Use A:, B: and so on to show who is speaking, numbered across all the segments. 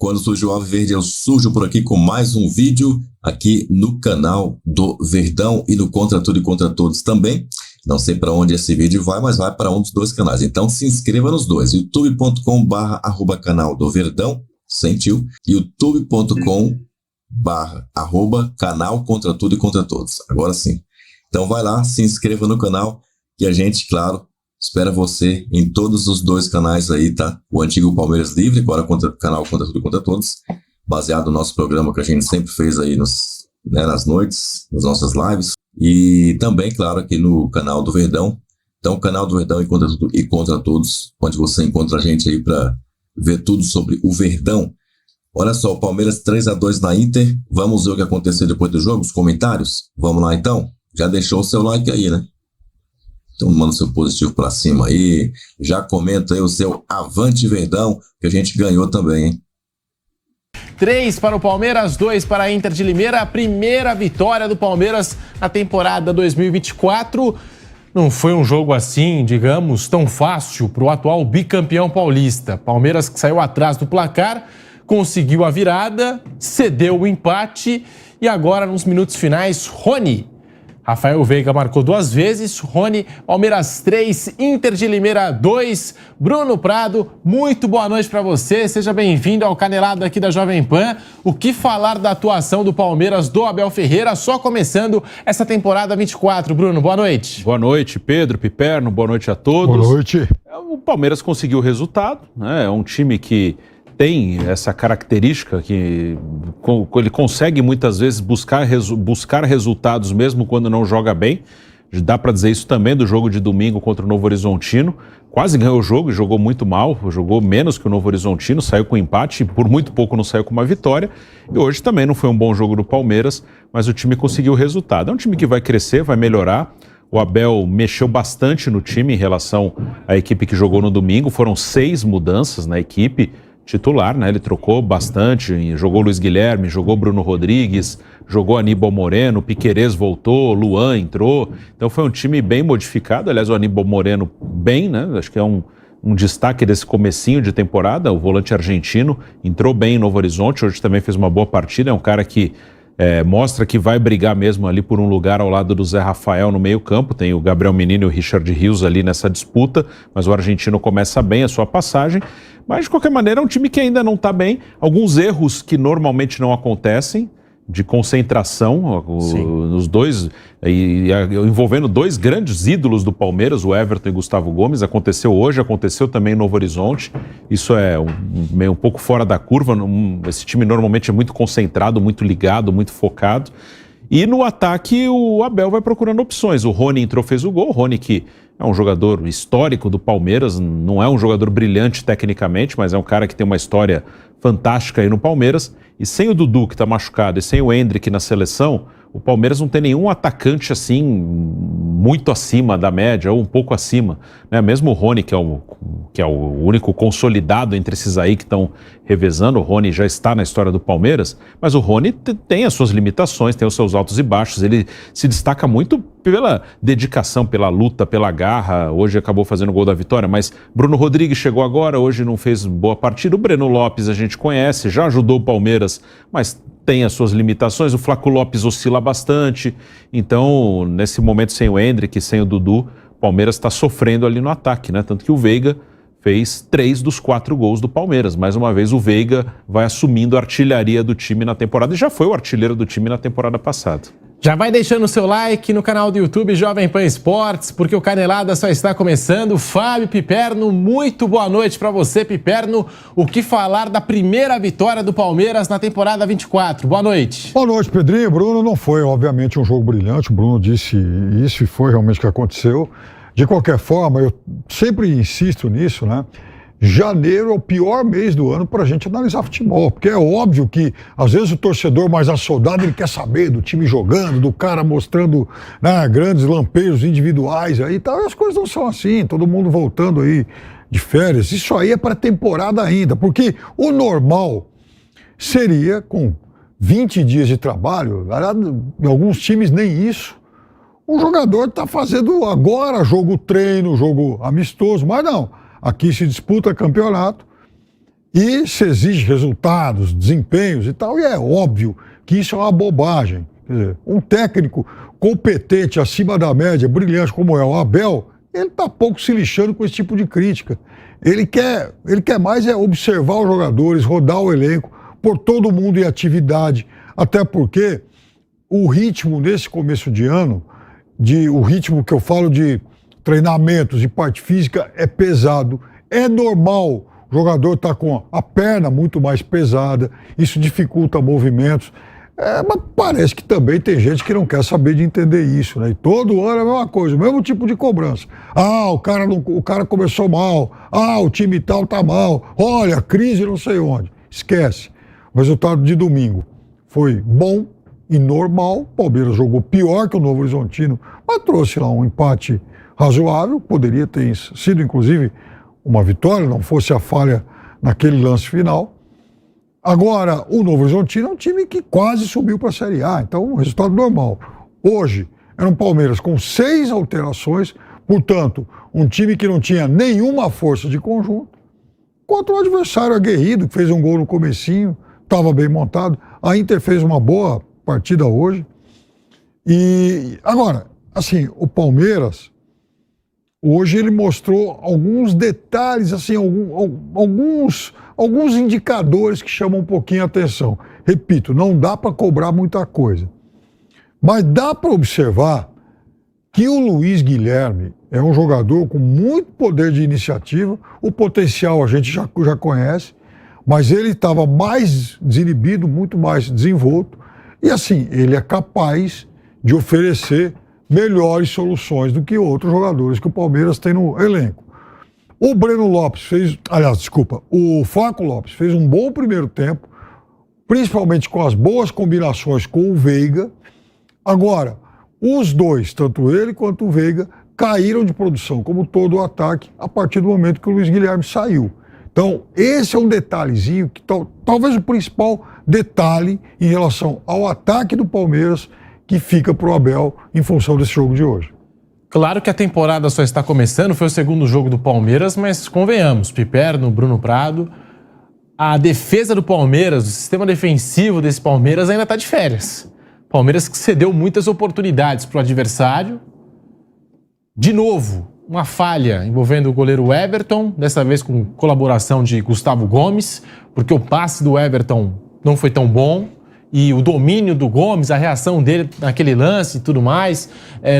A: Quando surge o Alviverde, eu surjo por aqui com mais um vídeo aqui no canal do Verdão e no Contra Tudo e Contra Todos também. Não sei para onde esse vídeo vai, mas vai para um dos dois canais. Então se inscreva nos dois, youtube.com/canal do Verdão, sem tio, youtube.com/canal Contra Tudo e Contra Todos. Agora sim. Então vai lá, se inscreva no canal que a gente, claro, espera você em todos os dois canais aí, tá? O antigo Palmeiras Livre, agora canal Contra Tudo e Contra Todos, baseado no nosso programa que a gente sempre fez aí nas noites, nas nossas lives. E também, claro, aqui no canal do Verdão. Então, canal do Verdão e Contra Todos, onde você encontra a gente aí para ver tudo sobre o Verdão. Olha só, o Palmeiras 3-2 na Inter. Vamos ver o que aconteceu depois do jogo, os comentários? Vamos lá então? Já deixou o seu like aí, né? Então manda o seu positivo pra cima aí, já comenta aí o seu Avante Verdão, que a gente ganhou também, hein?
B: 3 para o Palmeiras, 2 para a Inter de Limeira, a primeira vitória do Palmeiras na temporada 2024. Não foi um jogo assim, digamos, tão fácil para o atual bicampeão paulista. Palmeiras que saiu atrás do placar, conseguiu a virada, cedeu o empate e agora nos minutos finais, Rony. Rafael Veiga marcou 2 vezes, Rony, Palmeiras 3, Inter de Limeira 2, Bruno Prado, muito boa noite para você, seja bem-vindo ao Canelado aqui da Jovem Pan. O que falar da atuação do Palmeiras, do Abel Ferreira, só começando essa temporada 24, Bruno, boa noite.
C: Boa noite, Pedro, Piperno, boa noite a todos.
D: Boa noite.
C: O Palmeiras conseguiu o resultado, né? É um time que tem essa característica que ele consegue muitas vezes buscar resultados mesmo quando não joga bem. Dá para dizer isso também do jogo de domingo contra o Novo Horizontino. Quase ganhou o jogo e jogou muito mal, jogou menos que o Novo Horizontino, saiu com empate e por muito pouco não saiu com uma vitória. E hoje também não foi um bom jogo do Palmeiras, mas o time conseguiu o resultado. É um time que vai crescer, vai melhorar. O Abel mexeu bastante no time em relação à equipe que jogou no domingo. Foram 6 mudanças na equipe titular, né? Ele trocou bastante, jogou Luiz Guilherme, jogou Bruno Rodrigues, jogou Aníbal Moreno, Piquerez voltou, Luan entrou, então foi um time bem modificado. Aliás, o Aníbal Moreno bem, né? Acho que é um destaque desse comecinho de temporada. O volante argentino entrou bem em Novo Horizonte, hoje também fez uma boa partida, é um cara que mostra que vai brigar mesmo ali por um lugar ao lado do Zé Rafael no meio campo. Tem o Gabriel Menino e o Richard Rios ali nessa disputa, mas o argentino começa bem a sua passagem. Mas de qualquer maneira é um time que ainda não está bem. Alguns erros que normalmente não acontecem, de concentração, nos dois, envolvendo 2 grandes ídolos do Palmeiras, o Everton e Gustavo Gomes. Aconteceu hoje, aconteceu também em Novo Horizonte. Isso é meio um pouco fora da curva. Esse time normalmente é muito concentrado, muito ligado, muito focado. E no ataque o Abel vai procurando opções. O Rony entrou, fez o gol. O Rony, que é um jogador histórico do Palmeiras, não é um jogador brilhante tecnicamente, mas é um cara que tem uma história fantástica aí no Palmeiras. E sem o Dudu, que está machucado, e sem o Endrick na seleção, o Palmeiras não tem nenhum atacante assim muito acima da média ou um pouco acima, né? Mesmo o Rony, que é o único consolidado entre esses aí que estão revezando. O Rony já está na história do Palmeiras, mas o Rony tem as suas limitações, tem os seus altos e baixos. Ele se destaca muito pela dedicação, pela luta, pela garra. Hoje acabou fazendo o gol da vitória, mas Bruno Rodrigues chegou agora, hoje não fez boa partida. O Breno Lopes a gente conhece, já ajudou o Palmeiras, mas tem as suas limitações. O Flaco Lopes oscila bastante. Então, nesse momento, sem o Endrick, sem o Dudu, o Palmeiras está sofrendo ali no ataque, né? Tanto que o Veiga fez 3 dos 4 gols do Palmeiras. Mais uma vez, o Veiga vai assumindo a artilharia do time na temporada e já foi o artilheiro do time na temporada passada.
B: Já vai deixando o seu like no canal do YouTube Jovem Pan Esportes, porque o Canelada só está começando. Fábio Piperno, muito boa noite para você, Piperno. O que falar da primeira vitória do Palmeiras na temporada 24? Boa noite.
D: Boa noite, Pedrinho. Bruno, não foi, obviamente, um jogo brilhante. O Bruno disse isso e foi realmente o que aconteceu. De qualquer forma, eu sempre insisto nisso, né? Janeiro é o pior mês do ano para a gente analisar futebol, porque é óbvio que, às vezes, o torcedor mais assoldado, ele quer saber do time jogando, do cara mostrando, né, grandes lampejos individuais aí e tal, e as coisas não são assim, todo mundo voltando aí de férias. Isso aí é para temporada ainda, porque o normal seria, com 20 dias de trabalho, em alguns times nem isso, o jogador está fazendo agora jogo treino, jogo amistoso, mas não. Aqui se disputa campeonato E se exige resultados, desempenhos e tal, e é óbvio que isso é uma bobagem. Quer dizer, um técnico competente, acima da média, brilhante como é o Abel, ele está pouco se lixando com esse tipo de crítica. Ele quer mais é observar os jogadores, rodar o elenco, pôr todo mundo em atividade, até porque o ritmo nesse começo de ano, o ritmo que eu falo de treinamentos, de parte física, é pesado, é normal. O jogador está com a perna muito mais pesada, isso dificulta movimentos. Mas parece que também tem gente que não quer saber de entender isso, né? E todo ano é a mesma coisa, o mesmo tipo de cobrança. O cara começou mal, o time tal tá mal, olha, crise não sei onde. Esquece. O resultado de domingo foi bom e normal. O Palmeiras jogou pior que o Novo Horizontino, mas trouxe lá um empate razoável, poderia ter sido inclusive uma vitória, não fosse a falha naquele lance final. Agora, o Novo Horizontino é um time que quase subiu para a Série A, então um resultado normal. Hoje, era um Palmeiras com 6 alterações, portanto, um time que não tinha nenhuma força de conjunto, contra um adversário aguerrido, que fez um gol no comecinho, estava bem montado. A Inter fez uma boa partida hoje. E agora, assim, o Palmeiras, hoje ele mostrou alguns detalhes, assim, alguns indicadores que chamam um pouquinho a atenção. Repito, não dá para cobrar muita coisa. Mas dá para observar que o Luiz Guilherme é um jogador com muito poder de iniciativa. O potencial a gente já conhece, mas ele estava mais desinibido, muito mais desenvolto. E assim, ele é capaz de oferecer melhores soluções do que outros jogadores que o Palmeiras tem no elenco. O Breno Lopes o Flaco Lopes fez um bom primeiro tempo, principalmente com as boas combinações com o Veiga. Agora, os dois, tanto ele quanto o Veiga, caíram de produção, como todo o ataque, a partir do momento que o Luiz Guilherme saiu. Então, esse é um detalhezinho, que talvez o principal detalhe em relação ao ataque do Palmeiras, que fica para o Abel em função desse jogo de hoje.
B: Claro que a temporada só está começando, foi o segundo jogo do Palmeiras, mas convenhamos, Piperno, Bruno Prado, a defesa do Palmeiras, o sistema defensivo desse Palmeiras ainda está de férias. Palmeiras que cedeu muitas oportunidades para o adversário. De novo, uma falha envolvendo o goleiro Everton, dessa vez com colaboração de Gustavo Gomes, porque o passe do Everton não foi tão bom. E o domínio do Gomes, a reação dele naquele lance e tudo mais,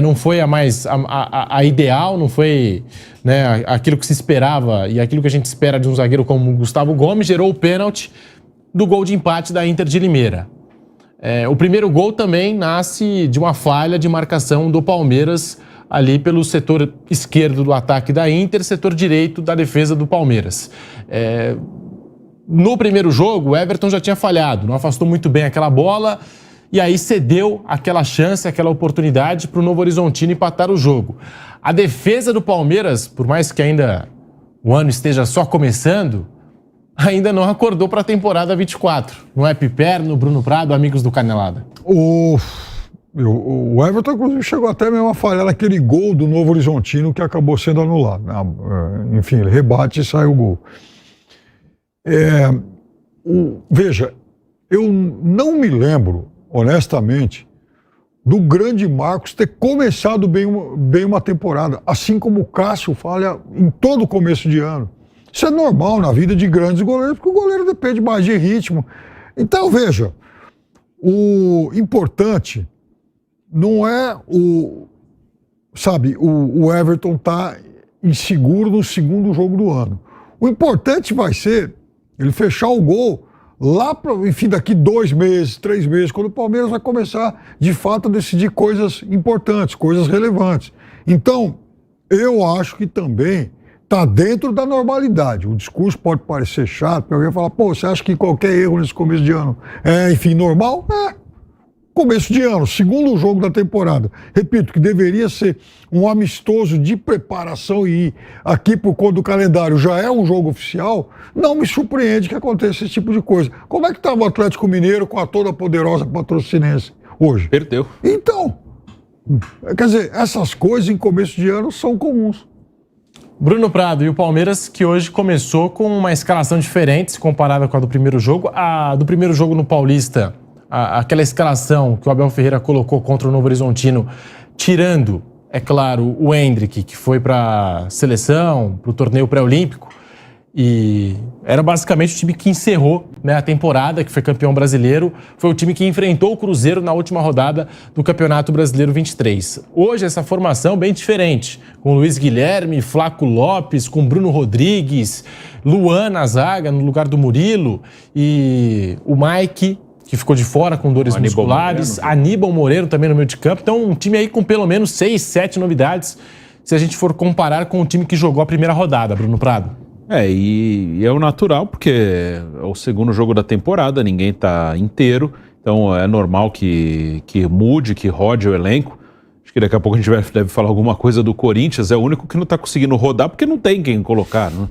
B: não foi a ideal, não foi, né, aquilo que se esperava e aquilo que a gente espera de um zagueiro como o Gustavo Gomes, gerou o pênalti do gol de empate da Inter de Limeira. O primeiro gol também nasce de uma falha de marcação do Palmeiras ali pelo setor esquerdo do ataque da Inter, setor direito da defesa do Palmeiras. No primeiro jogo, o Everton já tinha falhado, não afastou muito bem aquela bola e aí cedeu aquela chance, aquela oportunidade para o Novo Horizontino empatar o jogo. A defesa do Palmeiras, por mais que ainda o ano esteja só começando, ainda não acordou para a temporada 24. Não é Piperno, Bruno Prado, amigos do Canelada?
D: O Everton, inclusive, chegou até mesmo a falhar naquele gol do Novo Horizontino que acabou sendo anulado. Enfim, ele rebate e sai o gol. Veja, eu não me lembro, honestamente, do grande Marcos ter começado bem uma temporada, assim como o Cássio falha em todo começo de ano. Isso é normal na vida de grandes goleiros, porque o goleiro depende mais de ritmo. Então, veja, o importante não é o Everton tá inseguro no segundo jogo do ano. O importante vai ser ele fechar o gol lá, enfim, daqui 2 meses, 3 meses, quando o Palmeiras vai começar, de fato, a decidir coisas importantes, coisas relevantes. Então, eu acho que também está dentro da normalidade. O discurso pode parecer chato, porque alguém fala, você acha que qualquer erro nesse começo de ano enfim, normal? Começo de ano, segundo jogo da temporada. Repito, que deveria ser um amistoso de preparação e aqui por conta do calendário já é um jogo oficial, não me surpreende que aconteça esse tipo de coisa. Como é que estava o Atlético Mineiro com a toda poderosa Patrocinense hoje?
C: Perdeu.
D: Então, quer dizer, essas coisas em começo de ano são comuns.
B: Bruno Prado, e o Palmeiras que hoje começou com uma escalação diferente comparada com a do primeiro jogo. A do primeiro jogo no Paulista, aquela escalação que o Abel Ferreira colocou contra o Novo Horizontino, tirando, é claro, o Endrick, que foi para a seleção, para o torneio pré-olímpico, e era basicamente o time que encerrou, né, a temporada, que foi campeão brasileiro. Foi o time que enfrentou o Cruzeiro na última rodada do Campeonato Brasileiro 23. Hoje essa formação bem diferente, com Luiz Guilherme, Flaco Lopes, com Bruno Rodrigues, Luan na zaga no lugar do Murilo e o Mike, que ficou de fora com dores musculares, Aníbal Moreno também no meio de campo. Então um time aí com pelo menos 6, 7 novidades, se a gente for comparar com o time que jogou a primeira rodada, Bruno Prado.
C: E é o natural, porque é o segundo jogo da temporada, ninguém está inteiro, então é normal que mude, que rode o elenco. Acho que daqui a pouco a gente deve falar alguma coisa do Corinthians, é o único que não está conseguindo rodar porque não tem quem colocar, né?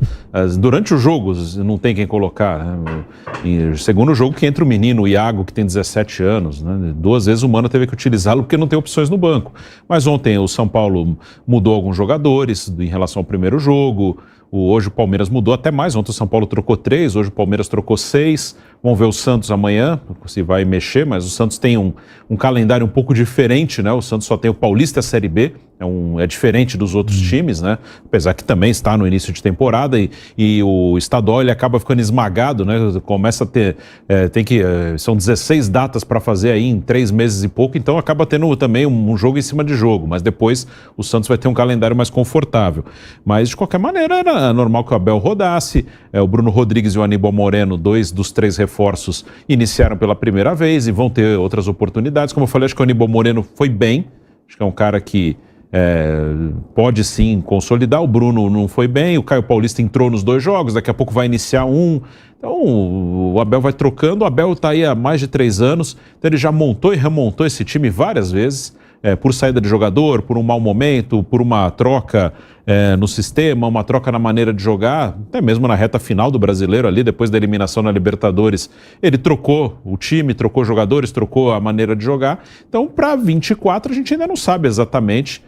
C: Durante os jogos não tem quem colocar, né? E segundo jogo que entra o menino, o Iago, que tem 17 anos, né? 2 vezes o Mano teve que utilizá-lo porque não tem opções no banco. Mas ontem o São Paulo mudou alguns jogadores em relação ao primeiro jogo. Hoje o Palmeiras mudou até mais. Ontem o São Paulo trocou 3, hoje o Palmeiras trocou 6. Vamos ver o Santos amanhã, se vai mexer, mas o Santos tem um calendário um pouco diferente, né? O Santos só tem o Paulista e a Série B, é diferente dos outros times, né? Apesar que também está no início de temporada e o estadual ele acaba ficando esmagado, né? Começa a ter, são 16 datas para fazer aí em 3 meses e pouco, então acaba tendo também um jogo em cima de jogo, mas depois o Santos vai ter um calendário mais confortável. Mas de qualquer maneira era normal que o Abel rodasse, o Bruno Rodrigues e o Aníbal Moreno, 2 dos 3 reforços, iniciaram pela primeira vez e vão ter outras oportunidades. Como eu falei, acho que o Aníbal Moreno foi bem, acho que é um cara que pode sim consolidar. O Bruno não foi bem, o Caio Paulista entrou nos 2 jogos, daqui a pouco vai iniciar um. Então o Abel vai trocando. O Abel está aí há mais de 3 anos, então ele já montou e remontou esse time várias vezes, por saída de jogador, por um mau momento, por uma troca no sistema, uma troca na maneira de jogar, até mesmo na reta final do Brasileiro ali, depois da eliminação na Libertadores, ele trocou o time, trocou jogadores, trocou a maneira de jogar. Então para 24 a gente ainda não sabe exatamente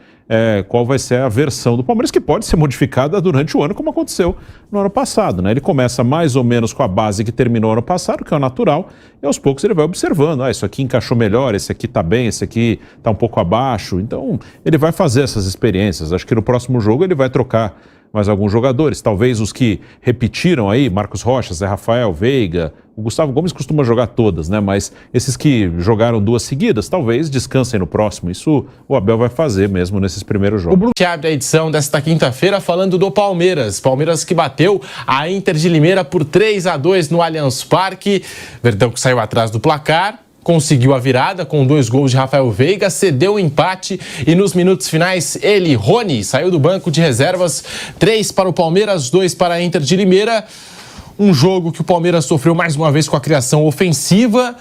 C: qual vai ser a versão do Palmeiras, que pode ser modificada durante o ano, como aconteceu no ano passado, né? Ele começa mais ou menos com a base que terminou ano passado, que é o natural, e aos poucos ele vai observando, isso aqui encaixou melhor, esse aqui tá bem, esse aqui tá um pouco abaixo, então ele vai fazer essas experiências. Acho que no próximo jogo ele vai trocar mais alguns jogadores, talvez os que repetiram aí, Marcos Rocha, Zé Rafael, Veiga, o Gustavo Gomes costuma jogar todas, né? Mas esses que jogaram 2 seguidas, talvez descansem no próximo. Isso o Abel vai fazer mesmo nesses primeiros jogos.
B: O Bruno abre a edição desta quinta-feira falando do Palmeiras. Palmeiras que bateu a Inter de Limeira por 3-2 no Allianz Parque. Verdão que saiu atrás do placar. Conseguiu a virada com 2 gols de Rafael Veiga, cedeu o empate e nos minutos finais ele, Rony, saiu do banco de reservas. 3 para o Palmeiras, 2 para a Inter de Limeira. Um jogo que o Palmeiras sofreu mais uma vez com a criação ofensiva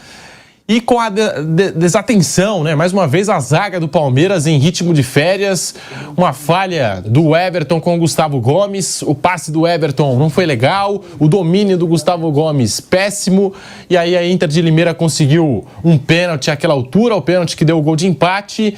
B: e com a desatenção, né? Mais uma vez a zaga do Palmeiras em ritmo de férias, uma falha do Everton com o Gustavo Gomes, o passe do Everton não foi legal, o domínio do Gustavo Gomes péssimo, e aí a Inter de Limeira conseguiu um pênalti àquela altura, o pênalti que deu o gol de empate.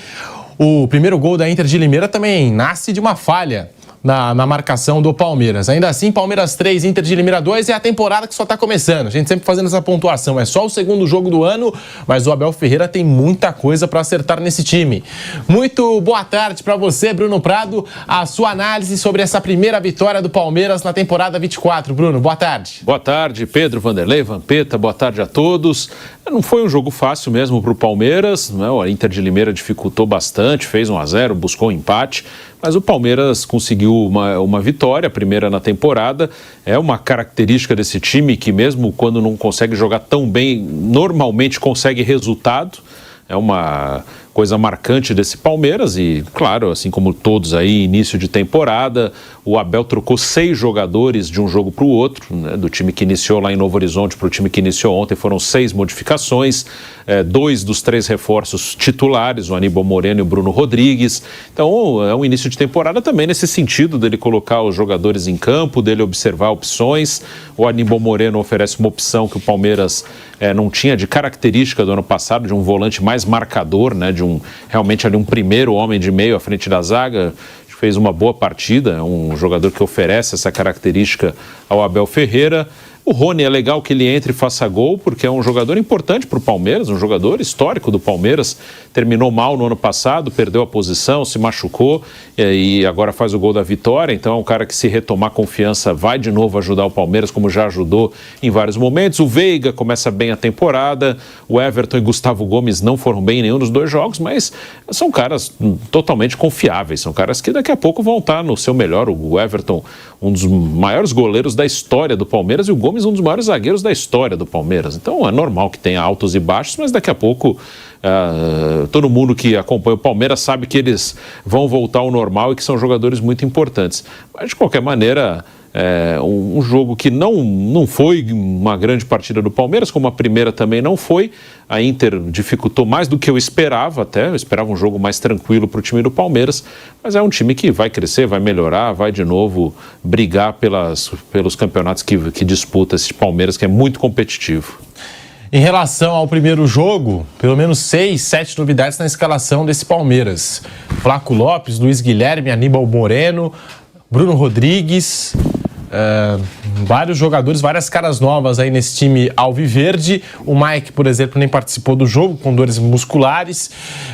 B: O primeiro gol da Inter de Limeira também nasce de uma falha na marcação do Palmeiras. Ainda assim, Palmeiras 3, Inter de Limeira 2, é a temporada que só está começando. A gente sempre fazendo essa pontuação. É só o segundo jogo do ano, mas o Abel Ferreira tem muita coisa para acertar nesse time. Muito boa tarde para você, Bruno Prado. A sua análise sobre essa primeira vitória do Palmeiras na temporada 24. Bruno, boa tarde.
C: Boa tarde, Pedro, Vanderlei, Vampeta, boa tarde a todos. Não foi um jogo fácil mesmo para o Palmeiras, né? A Inter de Limeira dificultou bastante, fez 1-0, buscou um empate, mas o Palmeiras conseguiu uma vitória, a primeira na temporada. É uma característica desse time que mesmo quando não consegue jogar tão bem, normalmente consegue resultado. É uma coisa marcante desse Palmeiras e, claro, assim como todos aí, início de temporada, o Abel trocou 6 jogadores de um jogo para o outro, né? Do time que iniciou lá em Novo Horizonte para o time que iniciou ontem foram 6 modificações, 2 dos 3 reforços titulares, o Aníbal Moreno e o Bruno Rodrigues. Então é um início de temporada também nesse sentido dele colocar os jogadores em campo, dele observar opções. O Aníbal Moreno oferece uma opção que o Palmeiras não tinha de característica do ano passado, de um volante mais marcador, né? De realmente ali um primeiro homem de meio à frente da zaga. fez uma boa partida, é um jogador que oferece essa característica ao Abel Ferreira. O Rony é legal que ele entre e faça gol, porque é um jogador importante para o Palmeiras, um jogador histórico do Palmeiras. Terminou mal no ano passado, perdeu a posição, se machucou e agora faz o gol da vitória. Então é um cara que, se retomar confiança, vai de novo ajudar o Palmeiras, como já ajudou em vários momentos. O Veiga começa bem a temporada, o Everton e Gustavo Gomes não foram bem em nenhum dos dois jogos, mas são caras totalmente confiáveis, são caras que daqui a pouco vão estar no seu melhor. O Everton, um dos maiores goleiros da história do Palmeiras, e o Gomes, um dos maiores zagueiros da história do Palmeiras. Então é normal que tenha altos e baixos, mas daqui a pouco todo mundo que acompanha o Palmeiras sabe que eles vão voltar ao normal e que são jogadores muito importantes. Mas de qualquer maneira, um jogo que não foi uma grande partida do Palmeiras, como a primeira também não foi. A Inter dificultou mais do que eu esperava até. Eu esperava um jogo mais tranquilo para o time do Palmeiras, mas é um time que vai crescer, vai melhorar, vai de novo brigar pelos campeonatos que disputa esse Palmeiras, que é muito competitivo.
B: Em relação ao primeiro jogo, pelo menos 6, 7 novidades na escalação desse Palmeiras. Flaco Lopes, Luiz Guilherme, Aníbal Moreno, Bruno Rodrigues, vários jogadores, várias caras novas aí nesse time alviverde. O Mike, por exemplo, nem participou do jogo, com dores musculares.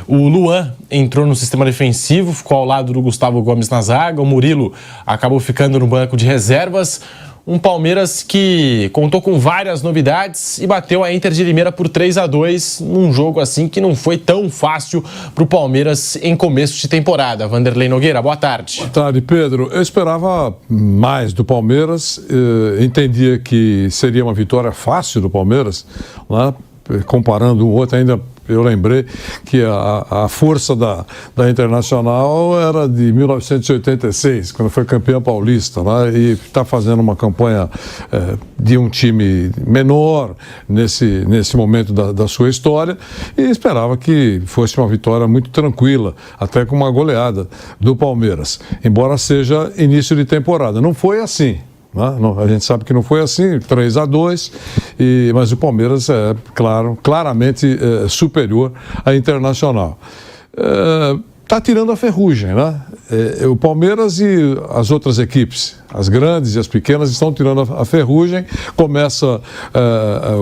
B: O Luan entrou no sistema defensivo, ficou ao lado do Gustavo Gomes na zaga. O Murilo acabou ficando no banco de reservas. Um Palmeiras que contou com várias novidades e bateu a Inter de Limeira por 3-2, num jogo assim que não foi tão fácil para o Palmeiras em começo de temporada. Vanderlei Nogueira, boa tarde.
E: Boa tarde, Pedro. Eu esperava mais do Palmeiras, entendia que seria uma vitória fácil do Palmeiras, né? Comparando o outro ainda. Eu lembrei que a força da Internacional era de 1986, quando foi campeã paulista, né? E está fazendo uma campanha de um time menor nesse momento da sua história, e esperava que fosse uma vitória muito tranquila, até com uma goleada do Palmeiras, embora seja início de temporada. Não foi assim. A gente sabe que não foi assim, 3-2, mas o Palmeiras é, claramente superior à Internacional. Está tirando a ferrugem, né? O Palmeiras e as outras equipes, as grandes e as pequenas, estão tirando a ferrugem. Começa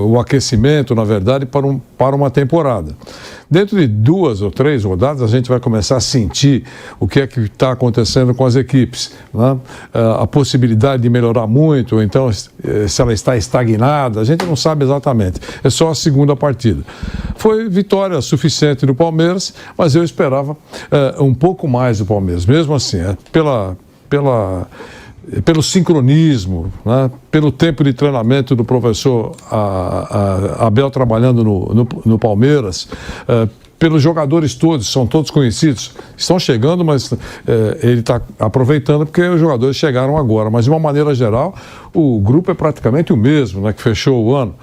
E: o aquecimento, na verdade, para uma temporada. Dentro de 2 ou 3 rodadas, a gente vai começar a sentir o que é que está acontecendo com as equipes, né? A possibilidade de melhorar muito, ou então se ela está estagnada, a gente não sabe exatamente. É só a segunda partida. Foi vitória suficiente do Palmeiras, mas eu esperava um pouco mais do Palmeiras. Mesmo assim, pelo sincronismo, né? Pelo tempo de treinamento do professor Abel trabalhando no Palmeiras, pelos jogadores todos, são todos conhecidos, estão chegando, mas ele está aproveitando porque os jogadores chegaram agora. Mas, de uma maneira geral, o grupo é praticamente o mesmo, né, que fechou o ano.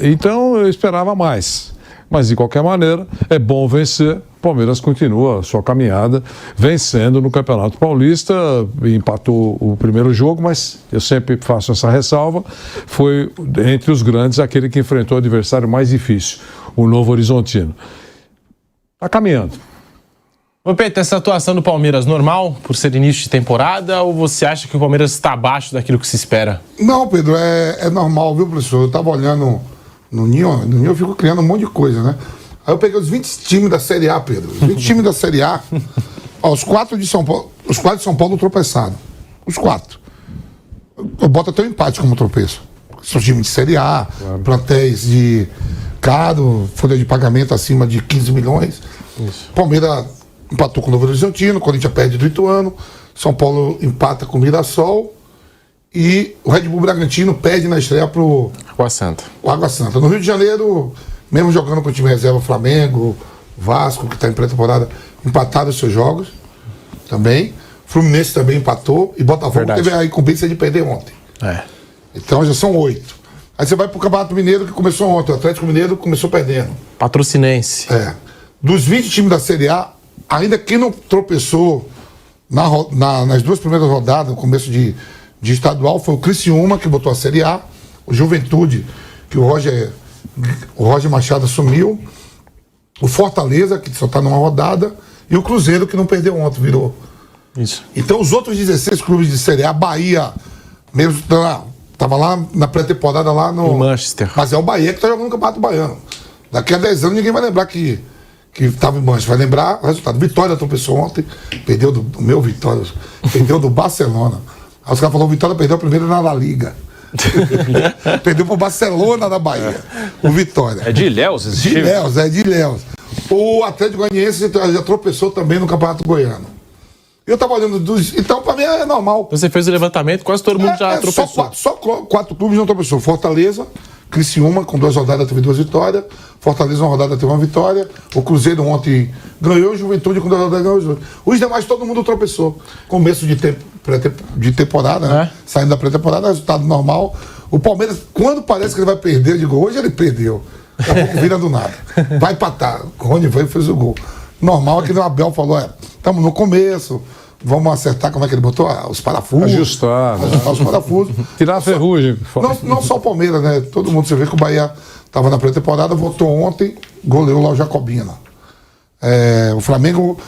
E: Então, eu esperava mais. Mas, de qualquer maneira, é bom vencer. O Palmeiras continua a sua caminhada, vencendo no Campeonato Paulista, empatou o primeiro jogo, mas eu sempre faço essa ressalva, foi, entre os grandes, aquele que enfrentou o adversário mais difícil, o Novo Horizontino. Está caminhando.
B: Ô Pedro, essa atuação do Palmeiras normal, por ser início de temporada, ou você acha que o Palmeiras está abaixo daquilo que se espera?
F: Não, Pedro, é normal, viu, professor? Eu estava olhando no Ninho eu fico criando um monte de coisa, né? Aí eu peguei os 20 times da Série A, Pedro. Os 20 times da Série A, os 4 de São Paulo, os 4 de São Paulo tropeçaram. Os 4. Eu boto até o empate como tropeço. São times de Série A, claro. Plantéis de caro, folha de pagamento acima de 15 milhões. Isso. Palmeiras empatou com o Novo Horizontino, Corinthians perde do Ituano, São Paulo empata com o Mirassol e o Red Bull Bragantino perde na estreia pro
B: Água Santa.
F: O Água Santa. No Rio de Janeiro, mesmo jogando com o time reserva, Flamengo, Vasco, que está em pré-temporada, empataram os seus jogos também. Fluminense também empatou e Botafogo teve a incumbência de perder ontem. Então já são 8. Aí você vai pro Campeonato Mineiro, que começou ontem. O Atlético Mineiro começou perdendo.
B: Patrocinense.
F: Dos 20 times da Série A, ainda quem não tropeçou nas 2 primeiras rodadas, no começo de estadual, foi o Criciúma, que botou a Série A, o Juventude, que o Roger Machado assumiu, o Fortaleza, que só está numa rodada, e o Cruzeiro, que não perdeu ontem, virou
B: Isso.
F: Então os outros 16 clubes de Série A, Bahia, mesmo estava lá na pré-temporada lá no...
B: Em Manchester.
F: Mas é o Bahia que está jogando no Campeonato Baiano. Daqui a 10 anos ninguém vai lembrar que estava em Manchester. Vai lembrar o resultado. Vitória tropeçou ontem, perdeu do meu Vitória, perdeu do Barcelona. Aí os caras falaram, Vitória perdeu a primeira na La Liga. Perdeu pro Barcelona da Bahia. O Vitória.
C: É de Ilhéus esse time?
F: De Ilhéus. O Atlético Goianiense já tropeçou também no Campeonato Goiano. Eu tava olhando então, pra mim é normal.
B: Você fez o levantamento, quase todo mundo já tropeçou.
F: Só quatro clubes não tropeçou. Fortaleza, Criciúma, com 2 rodadas teve 2 vitórias. Fortaleza, 1 rodada teve 1 vitória. O Cruzeiro ontem ganhou. E Juventude, com 2 rodadas, ganhou os 2. Os demais, todo mundo tropeçou. Começo de temporada, né? Saindo da pré-temporada, resultado normal. O Palmeiras, quando parece que ele vai perder, eu digo, hoje ele perdeu. Daqui a pouco vira do nada. Vai empatar. O Rony veio e fez o gol. Normal é que o Abel falou, estamos no começo, vamos acertar, como é que ele botou? Os parafusos.
E: Ajustar
F: os parafusos.
E: Tirar a ferrugem.
F: Não só o Palmeiras, né? Todo mundo, você vê que o Bahia estava na pré-temporada, voltou ontem, goleou lá o Jacobina. O Flamengo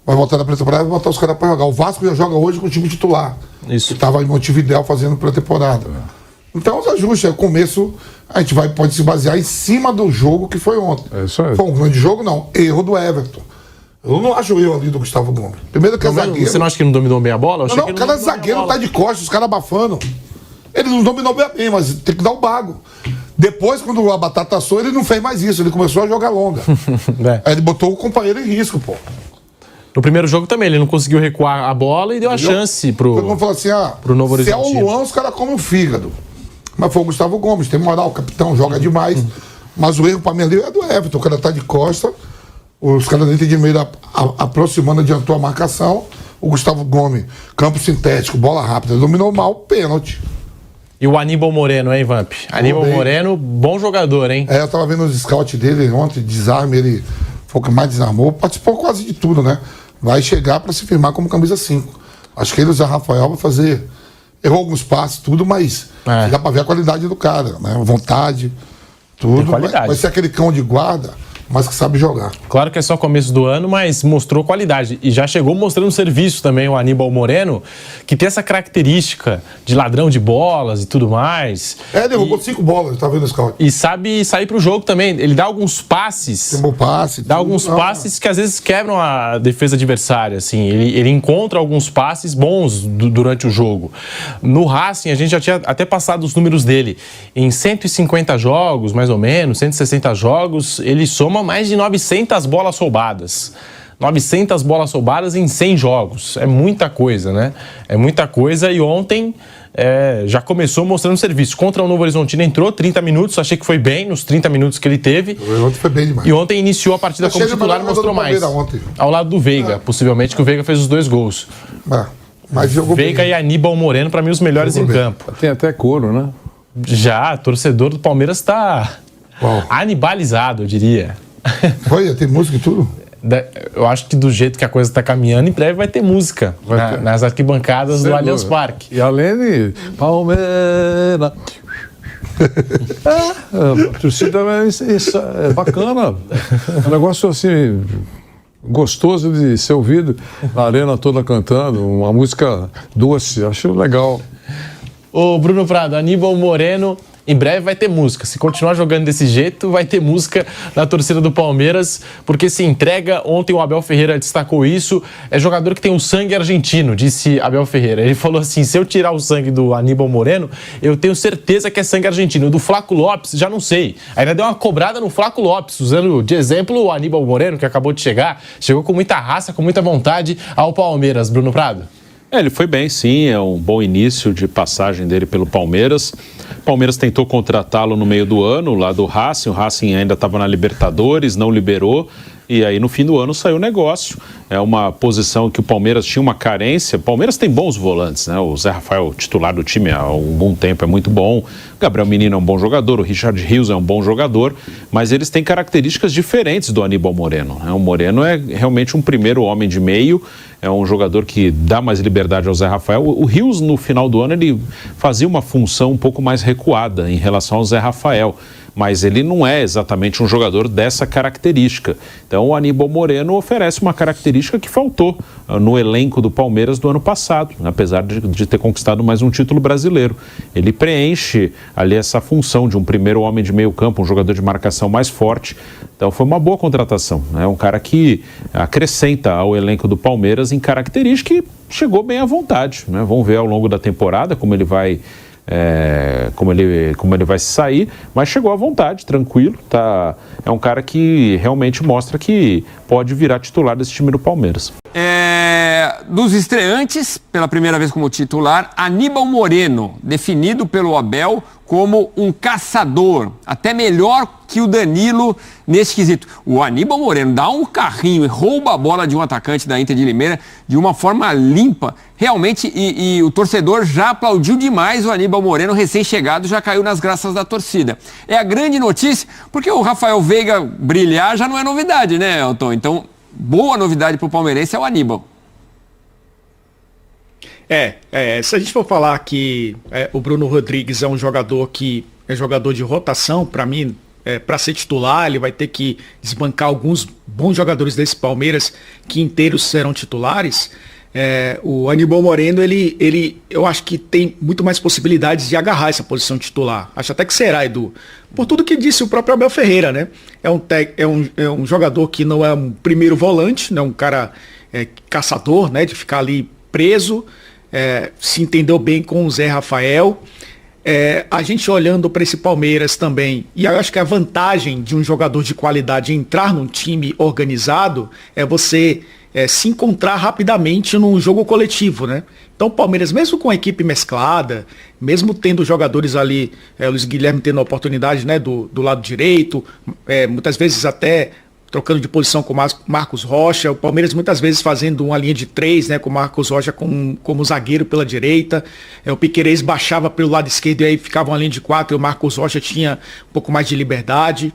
F: vai voltar na pré-temporada e vai botar os caras para jogar. O Vasco já joga hoje com o time titular.
B: Isso.
F: Que estava em Montevidéu fazendo pré-temporada. Então, os ajustes, o começo, a gente pode se basear em cima do jogo que foi ontem.
E: É isso aí.
F: Foi um grande jogo, não. Erro do Everton. Eu não acho erro ali do Gustavo Gomes. Primeiro que é zagueiro.
B: Você não acha que não dominou bem a bola?
F: Não, o cara é zagueiro, tá de costas, os caras abafando. Ele não dominou bem, mas tem que dar o bago. Depois, quando a batata assou, ele não fez mais isso. Ele começou a jogar longa. Aí ele botou o companheiro em risco, pô.
B: No primeiro jogo também, ele não conseguiu recuar a bola e deu a chance pro...
F: Todo mundo falou assim,
B: pro Novo
F: se é o
B: Horizontino.
F: Luan, os caras comem o fígado. Mas foi o Gustavo Gomes, tem moral, o capitão joga demais. Mas o erro pra mim ali é do Everton. O cara tá de costa, os caras dentro de meio aproximando, adiantou a marcação. O Gustavo Gomes, campo sintético, bola rápida, dominou mal, pênalti.
B: E o Aníbal Moreno, hein, Vamp? Aníbal Moreno, bom jogador, hein?
F: Eu tava vendo os scouts dele ontem, desarme, ele foi o que mais desarmou, participou quase de tudo, né? Vai chegar para se firmar como camisa 5. Acho que ele e o Zé Rafael vai fazer. Errou alguns passos, tudo, mas dá para ver a qualidade do cara, né? Vontade, tudo. Vai ser aquele cão de guarda, mas que sabe jogar.
B: Claro que é só começo do ano, mas mostrou qualidade. E já chegou mostrando serviço também o Aníbal Moreno, que tem essa característica de ladrão de bolas e tudo mais.
F: Derrubou 5 bolas, tá vendo o scout.
B: E sabe sair pro jogo também. Ele dá alguns passes.
F: Tem bom passe.
B: Dá alguns passes que às vezes quebram a defesa adversária, assim. Ele encontra alguns passes bons durante o jogo. No Racing, a gente já tinha até passado os números dele. Em 150 jogos, mais ou menos, 160 jogos, ele soma mais de 900 bolas roubadas. 900 bolas roubadas em 100 jogos. É muita coisa, né? É muita coisa. E ontem já começou mostrando serviço. Contra o Novo Horizontino entrou 30 minutos. Achei que foi bem nos 30 minutos que ele teve.
F: Ontem foi bem demais.
B: E ontem iniciou a partida como titular e mostrou mais. Ao lado do Veiga, possivelmente, que o Veiga fez os 2 gols.
F: Mas jogou
B: Veiga
F: bem.
B: E Aníbal Moreno, para mim, os melhores em campo.
E: Tem até couro, né?
B: Já, torcedor do Palmeiras está anibalizado, eu diria.
F: Tem música e tudo?
B: Eu acho que do jeito que a coisa está caminhando, em breve vai ter música nas arquibancadas do Allianz Parque.
E: E além de Palmeiras. A torcida é bacana. É um negócio assim gostoso de ser ouvido. A arena toda cantando, uma música doce. Acho legal.
B: Ô Bruno Prado, Aníbal Moreno, em breve vai ter música. Se continuar jogando desse jeito, vai ter música na torcida do Palmeiras, porque se entrega. Ontem o Abel Ferreira destacou isso. É jogador que tem o sangue argentino, disse Abel Ferreira. Ele falou assim, se eu tirar o sangue do Aníbal Moreno, eu tenho certeza que é sangue argentino. Do Flaco Lopes, já não sei. Ainda deu uma cobrada no Flaco Lopes, usando de exemplo o Aníbal Moreno, que acabou de chegar. Chegou com muita raça, com muita vontade ao Palmeiras. Bruno Prado?
C: Ele foi bem, sim, é um bom início de passagem dele pelo Palmeiras. O Palmeiras tentou contratá-lo no meio do ano, lá do Racing. O Racing ainda estava na Libertadores, não liberou. E aí, no fim do ano, saiu o negócio. É uma posição que o Palmeiras tinha uma carência. O Palmeiras tem bons volantes, né? O Zé Rafael, titular do time há um bom tempo, é muito bom. O Gabriel Menino é um bom jogador. O Richard Rios é um bom jogador. Mas eles têm características diferentes do Aníbal Moreno, né? O Moreno é realmente um primeiro homem de meio. É um jogador que dá mais liberdade ao Zé Rafael. O Rios, no final do ano, ele fazia uma função um pouco mais recuada em relação ao Zé Rafael. mas ele não é exatamente um jogador dessa característica. Então o Aníbal Moreno oferece uma característica que faltou no elenco do Palmeiras do ano passado, apesar de ter conquistado mais um título brasileiro. Ele preenche ali essa função de um primeiro homem de meio campo, um jogador de marcação mais forte. Então foi uma boa contratação, né? Um cara que acrescenta ao elenco do Palmeiras em característica e chegou bem à vontade, né? Vamos ver ao longo da temporada como ele vai se sair, mas chegou à vontade, tranquilo, tá? É um cara que realmente mostra que pode virar titular desse time do Palmeiras.
G: Dos estreantes, pela primeira vez como titular, Aníbal Moreno, definido pelo Abel como um caçador, até melhor que o Danilo nesse quesito. O Aníbal Moreno dá um carrinho e rouba a bola de um atacante da Inter de Limeira de uma forma limpa, realmente, e o torcedor já aplaudiu demais o Aníbal Moreno, recém-chegado, já caiu nas graças da torcida. É a grande notícia, porque o Rafael Veiga brilhar já não é novidade, né, Elton? Então, boa novidade para o palmeirense é o Aníbal.
H: Se a gente for falar que o Bruno Rodrigues é um jogador que é jogador de rotação, para mim, para ser titular, ele vai ter que desbancar alguns bons jogadores desse Palmeiras que inteiros serão titulares. O Aníbal Moreno, eu acho que tem muito mais possibilidades de agarrar essa posição titular. Acho até que será, Edu. Por tudo que disse o próprio Abel Ferreira, né? É um jogador que não é um primeiro volante, né? Um cara caçador, né? De ficar ali preso. Se entendeu bem com o Zé Rafael. A gente olhando para esse Palmeiras também, e eu acho que a vantagem de um jogador de qualidade entrar num time organizado é você se encontrar rapidamente num jogo coletivo, né? Então o Palmeiras, mesmo com a equipe mesclada, mesmo tendo jogadores ali, o Luiz Guilherme tendo a oportunidade, né, do lado direito, muitas vezes até trocando de posição com o Marcos Rocha, o Palmeiras muitas vezes fazendo uma linha de 3, né, com o Marcos Rocha como zagueiro pela direita, o Piquerez baixava pelo lado esquerdo e aí ficava uma linha de 4 e o Marcos Rocha tinha um pouco mais de liberdade.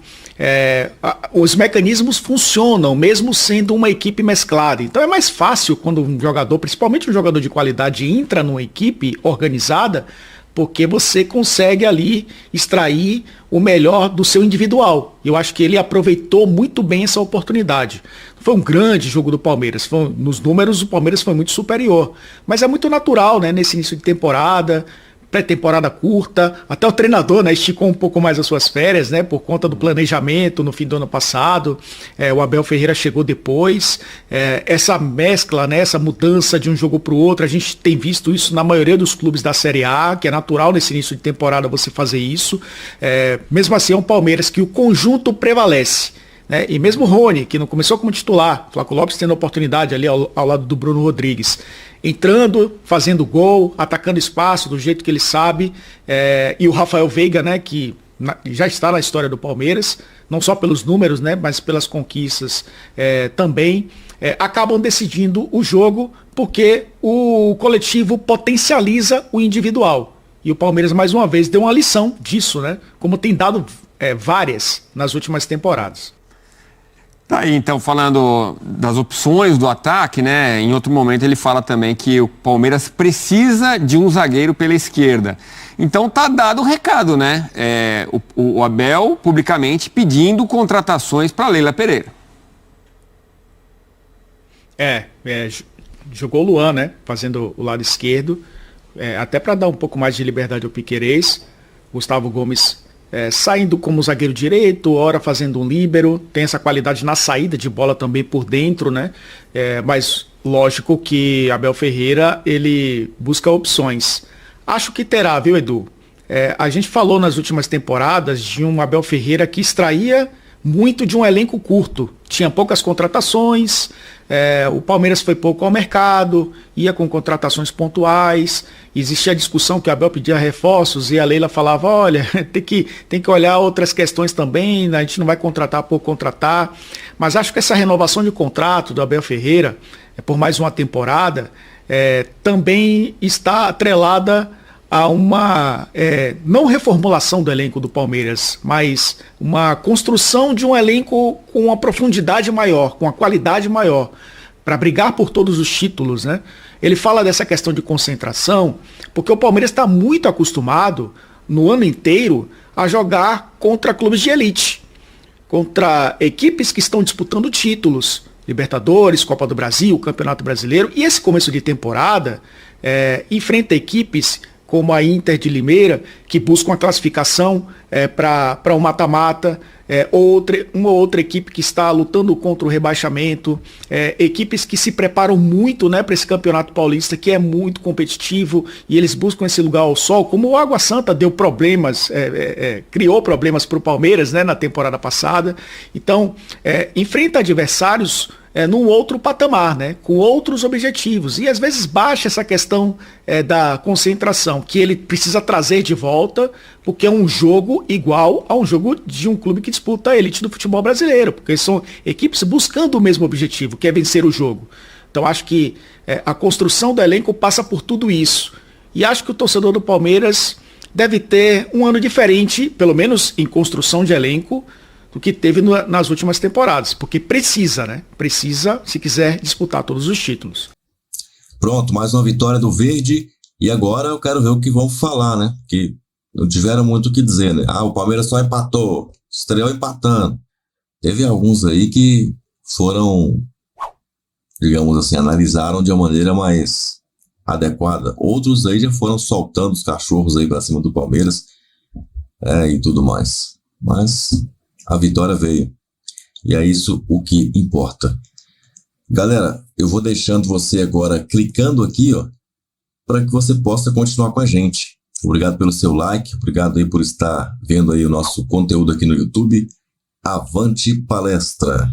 H: Os mecanismos funcionam, mesmo sendo uma equipe mesclada. Então é mais fácil quando um jogador, principalmente um jogador de qualidade, entra numa equipe organizada, porque você consegue ali extrair o melhor do seu individual. Eu acho que ele aproveitou muito bem essa oportunidade. Foi um grande jogo do Palmeiras. Nos números, o Palmeiras foi muito superior. Mas é muito natural, né, nesse início de temporada, pré-temporada curta, até o treinador, né, esticou um pouco mais as suas férias, né, por conta do planejamento no fim do ano passado. O Abel Ferreira chegou depois. Essa mescla, né, essa mudança de um jogo para o outro, a gente tem visto isso na maioria dos clubes da Série A, que é natural nesse início de temporada você fazer isso. Mesmo assim, é um Palmeiras que o conjunto prevalece. E mesmo o Rony, que não começou como titular, Flaco Lopes tendo a oportunidade ali ao lado do Bruno Rodrigues, entrando, fazendo gol, atacando espaço do jeito que ele sabe, e o Rafael Veiga, né, que já está na história do Palmeiras, não só pelos números, né, mas pelas conquistas também, acabam decidindo o jogo porque o coletivo potencializa o individual. E o Palmeiras, mais uma vez, deu uma lição disso, né, como tem dado várias nas últimas temporadas.
G: Tá aí, então, falando das opções do ataque, né? Em outro momento ele fala também que o Palmeiras precisa de um zagueiro pela esquerda. Então tá dado o recado, né? O Abel publicamente pedindo contratações para Leila Pereira.
H: Jogou o Luan, né? Fazendo o lado esquerdo, até para dar um pouco mais de liberdade ao Piquerez. Gustavo Gomes saindo como zagueiro direito, ora fazendo um líbero, tem essa qualidade na saída de bola também por dentro, né? Mas lógico que Abel Ferreira, ele busca opções. Acho que terá, viu, Edu? A gente falou nas últimas temporadas de um Abel Ferreira que extraía muito de um elenco curto. Tinha poucas contratações, o Palmeiras foi pouco ao mercado, ia com contratações pontuais, existia a discussão que o Abel pedia reforços e a Leila falava, olha, tem que olhar outras questões também, a gente não vai contratar por contratar. Mas acho que essa renovação de contrato do Abel Ferreira, por mais uma temporada, também está atrelada a uma, não reformulação do elenco do Palmeiras, mas uma construção de um elenco com uma profundidade maior, com uma qualidade maior, para brigar por todos os títulos, né? Ele fala dessa questão de concentração, porque o Palmeiras está muito acostumado no ano inteiro a jogar contra clubes de elite, contra equipes que estão disputando títulos, Libertadores, Copa do Brasil, Campeonato Brasileiro, e esse começo de temporada enfrenta equipes como a Inter de Limeira, que buscam a classificação para um mata-mata, uma outra equipe que está lutando contra o rebaixamento, equipes que se preparam muito, né, para esse Campeonato Paulista, que é muito competitivo, e eles buscam esse lugar ao sol, como o Água Santa deu problemas, criou problemas para o Palmeiras, né, na temporada passada. Então, enfrenta adversários num outro patamar, né, com outros objetivos, e às vezes baixa essa questão da concentração, que ele precisa trazer de volta, porque é um jogo igual a um jogo de um clube que disputa a elite do futebol brasileiro, porque são equipes buscando o mesmo objetivo, que é vencer o jogo. Então acho que a construção do elenco passa por tudo isso, e acho que o torcedor do Palmeiras deve ter um ano diferente, pelo menos em construção de elenco, do que teve nas últimas temporadas, porque precisa, né? Precisa, se quiser disputar todos os títulos.
A: Pronto, mais uma vitória do Verde, e agora eu quero ver o que vão falar, né? Que não tiveram muito o que dizer, né? O Palmeiras só empatou, estreou empatando. Teve alguns aí que foram, digamos assim, analisaram de uma maneira mais adequada. Outros aí já foram soltando os cachorros aí pra cima do Palmeiras, e tudo mais. Mas a vitória veio. E é isso o que importa. Galera, eu vou deixando você agora clicando aqui, ó, para que você possa continuar com a gente. Obrigado pelo seu like, obrigado aí por estar vendo aí o nosso conteúdo aqui no YouTube. Avante palestra!